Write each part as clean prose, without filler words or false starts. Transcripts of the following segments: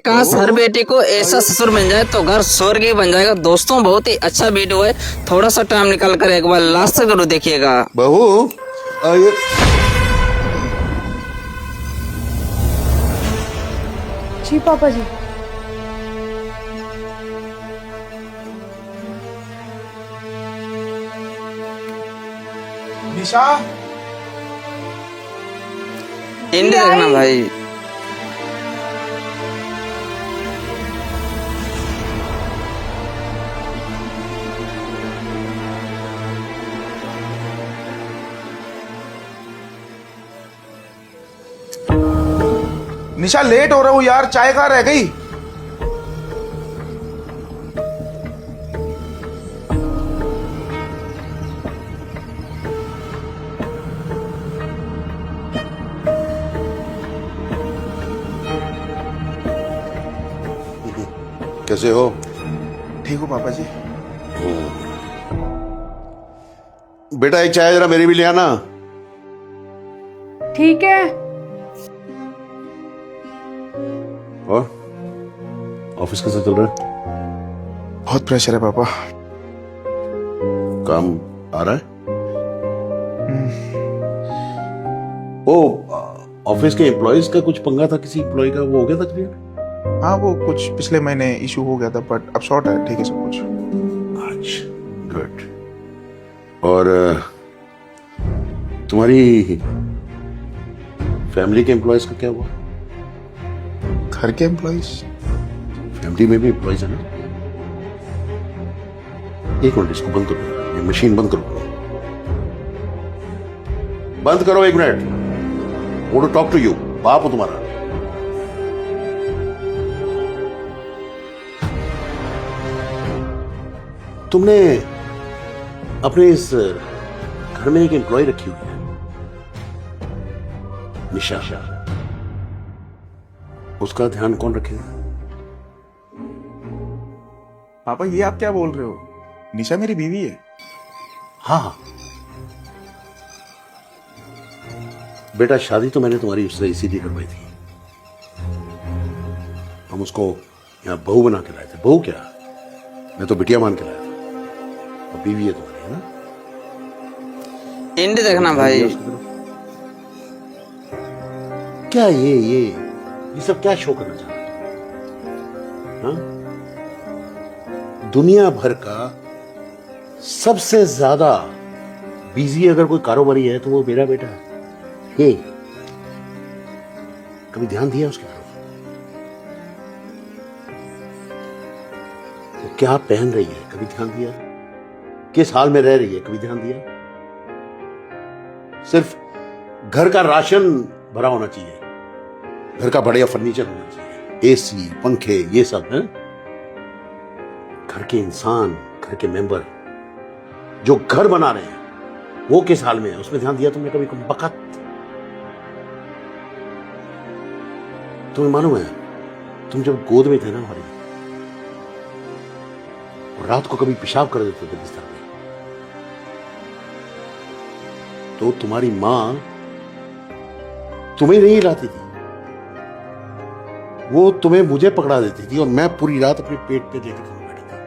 काश हर बेटी को ऐसा ससुर मिल जाए तो घर स्वर्ग ही बन जाएगा। दोस्तों बहुत ही अच्छा वीडियो है, थोड़ा सा टाइम निकाल कर एक बार लास्ट तक जरूर देखिएगा। बहू ये जी पापा जी। निशा, एंड देखना भाई। निशा लेट हो रहा हूँ यार, चाय कहाँ रह गई? कैसे हो? ठीक हो पापा जी? बेटा एक चाय जरा मेरी भी ले आना। ठीक है। और ऑफिस कैसे चल रहा है? बहुत प्रेशर है पापा। काम आ रहा है? ओ ऑफिस के एम्प्लॉयज का कुछ पंगा था, किसी एम्प्लॉय का, वो हो गया था क्लियर? हाँ वो कुछ पिछले महीने इशू हो गया था, बट अब शॉर्ट है, ठीक है सब कुछ। अच्छा, गुड। और तुम्हारी फैमिली के एम्प्लॉयज का क्या हुआ? घर के एम्प्लॉयज? फैमिली में भी एम्प्लॉयज है ना? एक मिनट, इसको बंद करो, ये मशीन बंद करो, बंद करो एक मिनट। वो टू टॉक टू यू, बाप हो तुम्हारा। तुमने अपने इस घर में एक एम्प्लॉय रखी हुई है, निशा। उसका ध्यान कौन रखेगा? पापा ये आप क्या बोल रहे हो? निशा मेरी बीवी है। हाँ बेटा, शादी तो मैंने तुम्हारी उससे इसीलिए करवाई थी। हम उसको यहां बहू बना के लाए थे। बहू क्या, मैं तो बिटिया मान के लाया था। और बीवी है तुम्हारी, है ना? एंड देखना भाई। क्या ये सब क्या शो करना चाहते हो? हाँ? दुनिया भर का सबसे ज्यादा बिजी अगर कोई कारोबारी है तो वो मेरा बेटा है। हे, कभी ध्यान दिया उसकी तरफ? वो क्या पहन रही है, कभी ध्यान दिया? किस हाल में रह रही है, कभी ध्यान दिया? सिर्फ घर का राशन भरा होना चाहिए, घर का बढ़िया फर्नीचर होना चाहिए, एसी, पंखे, ये सब है। घर के इंसान, घर के मेंबर जो घर बना रहे हैं वो किस हाल में है, उसमें ध्यान दिया तुमने कभी? बकत। तुम्हें मालूम है, तुम जब गोद में थे ना हमारी, और रात को कभी पेशाब कर देते थे बिस्तर पे, तो तुम्हारी मां तुम्हें नहीं हिलाती थी, वो तुम्हें मुझे पकड़ा देती थी, और मैं पूरी रात अपने पेट पे लेकर तुम्हें बैठा था,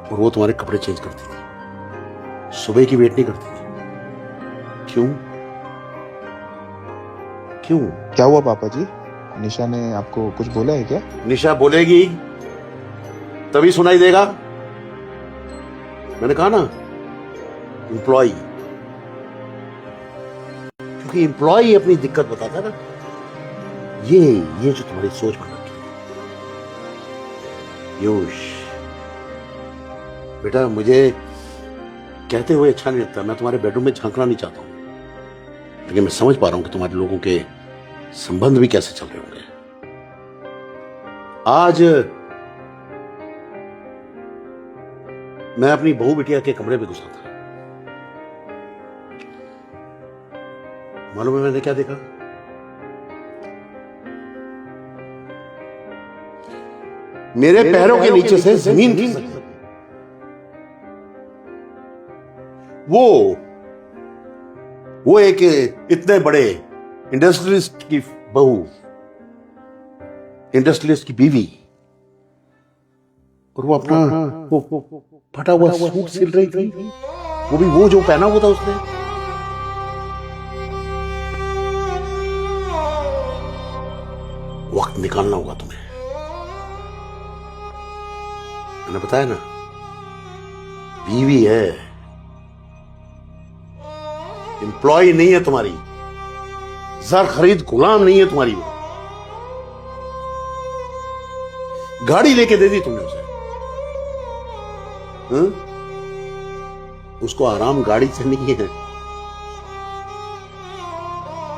और वो तुम्हारे कपड़े चेंज करती थी, सुबह की वेट नहीं करती थी। क्यों? क्यों? क्या हुआ पापा जी? निशा ने आपको कुछ बोला है क्या? निशा बोलेगी तभी सुनाई देगा। मैंने कहा ना, एम्प्लॉय, क्योंकि एम्प्लॉय अपनी दिक्कत बताता है ना। ये जो तुम्हारी सोच बन रखी है पीयूष, बेटा मुझे कहते हुए अच्छा नहीं लगता, मैं तुम्हारे बेडरूम में झांकना नहीं चाहता हूं, लेकिन मैं समझ पा रहा हूं कि तुम्हारे लोगों के संबंध भी कैसे चल रहे होंगे। आज मैं अपनी बहू बिटिया के कमरे में घुसा था, मालूम है मैंने क्या देखा? मेरे पैरों के नीचे से जमीन खिसक गई। वो एक इतने बड़े इंडस्ट्रियलिस्ट की बहू इंडस्ट्रियलिस्ट की बीवी, और वो अपना वो फटा हुआ सूट सिल रही थी, वो भी वो जो पहना हुआ था उसने। वक्त निकालना होगा तुम्हें, मैंने बताया ना, बीवी है, एम्प्लॉय नहीं है तुम्हारी, जर खरीद गुलाम नहीं है तुम्हारी। वो गाड़ी लेके दे दी तुमने उसे, हाँ? उसको आराम गाड़ी से नहीं है।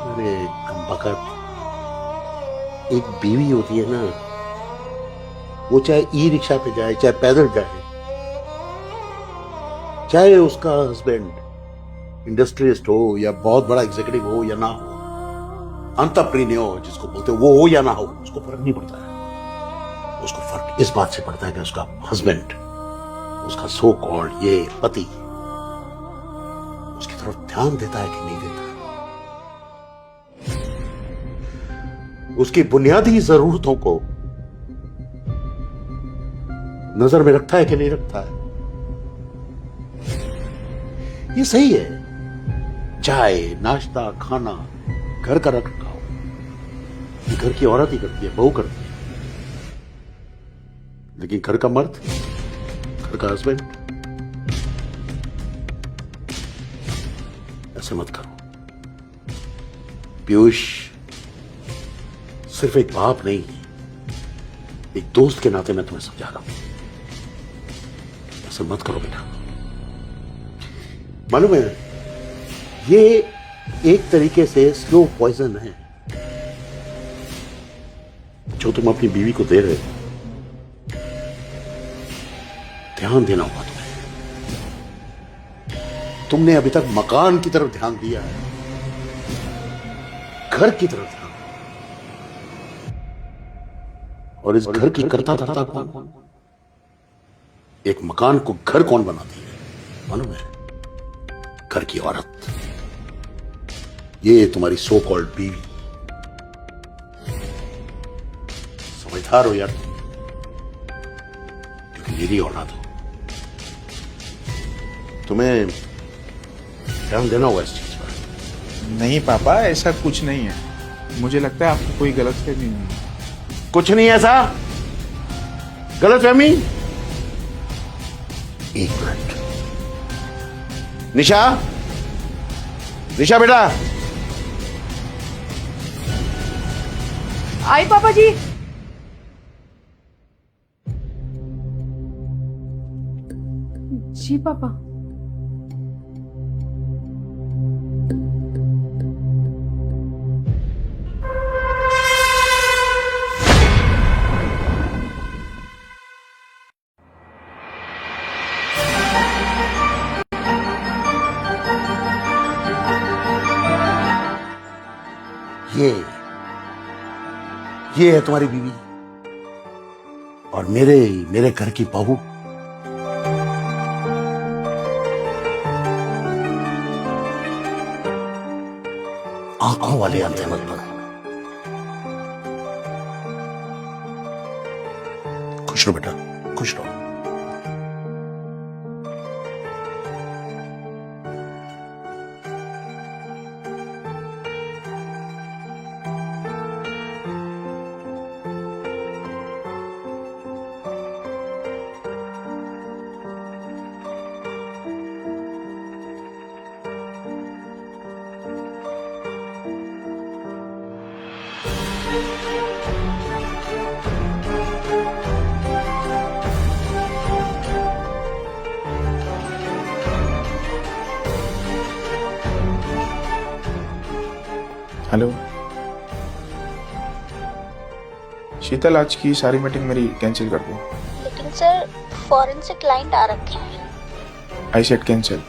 अरे कमबख्त, एक बीवी होती है ना, वो चाहे ई रिक्शा पे जाए, चाहे पैदल जाए, चाहे उसका हस्बैंड इंडस्ट्रियलिस्ट हो या बहुत बड़ा एग्जीक्यूटिव हो या ना हो, एंटरप्रेन्योर जिसको बोलते हो, वो हो या ना हो, उसको फर्क नहीं पड़ता है। उसको फर्क इस बात से पड़ता है कि उसका हस्बैंड, उसका सो कॉल्ड ये पति, उसकी तरफ ध्यान देता है कि नहीं देता, उसकी बुनियादी जरूरतों को नजर में रखता है कि नहीं रखता है। ये सही है। चाय, नाश्ता, खाना, घर का रख रखाव, ये घर की औरत ही करती है, बहू करती है। लेकिन घर का मर्द, घर का हस्बैंड, ऐसे मत करो। पीयूष सिर्फ एक बाप नहीं, एक दोस्त के नाते मैं तुम्हें समझा रहा हूं, ऐसे मत करो बेटा। मालूम है, ये एक तरीके से स्लो पॉइजन है जो तुम अपनी बीवी को दे रहे हो। ध्यान देना होगा तुम्हें। तुमने अभी तक मकान की तरफ ध्यान दिया है, घर की तरफ ध्यान, और इस घर की करता धरता कौन? एक मकान को घर कौन बनाती है मालूम है? घर की औरत। ये तुम्हारी सो कॉल्ड बीवी। समझदार हो यार, क्योंकि मेरी औलाद हो। तुम्हें ध्यान देना होगा इस चीज पर। नहीं पापा, ऐसा कुछ नहीं है। मुझे लगता है आपको कोई गलतफहमी है। कुछ नहीं ऐसा गलतफहमी। एक मिनट, निशा, निशा बेटा। आई पापा जी। जी पापा। ये है तुम्हारी बीवी और मेरे घर की बहू। आंखों वाले अंधे मत बनो। खुश रहो बेटा, खुश रहो। हेलो शीतल, आज की सारी मीटिंग मेरी कैंसिल कर दो। लेकिन सर फॉरेन से क्लाइंट आ रखे हैं। I said cancel.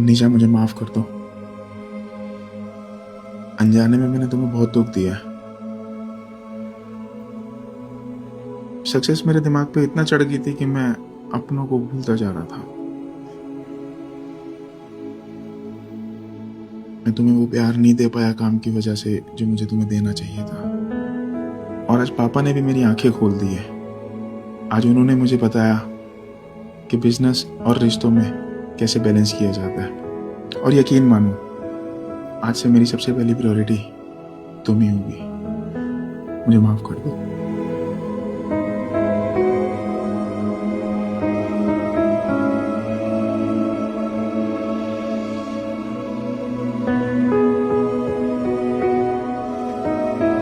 निशा मुझे माफ कर दो। अनजाने में मैंने तुम्हें बहुत दुख दिया। सक्सेस मेरे दिमाग पे इतना चढ़ गई थी कि मैं अपनों को भूलता जा रहा था। मैं तुम्हें वो प्यार नहीं दे पाया काम की वजह से जो मुझे तुम्हें देना चाहिए था। और आज पापा ने भी मेरी आंखें खोल दी है। आज उन्होंने मुझे बताया कि बिजनेस और रिश्तों में कैसे बैलेंस किया जाता है। और यकीन मानो, आज से मेरी सबसे पहली प्रायोरिटी तुम ही होगी। मुझे माफ कर दो।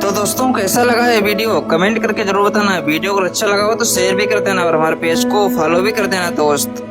तो दोस्तों कैसा लगा ये वीडियो कमेंट करके जरूर बताना। वीडियो अगर अच्छा लगा हो तो शेयर भी कर देना और हमारे पेज को फॉलो भी कर देना दोस्त।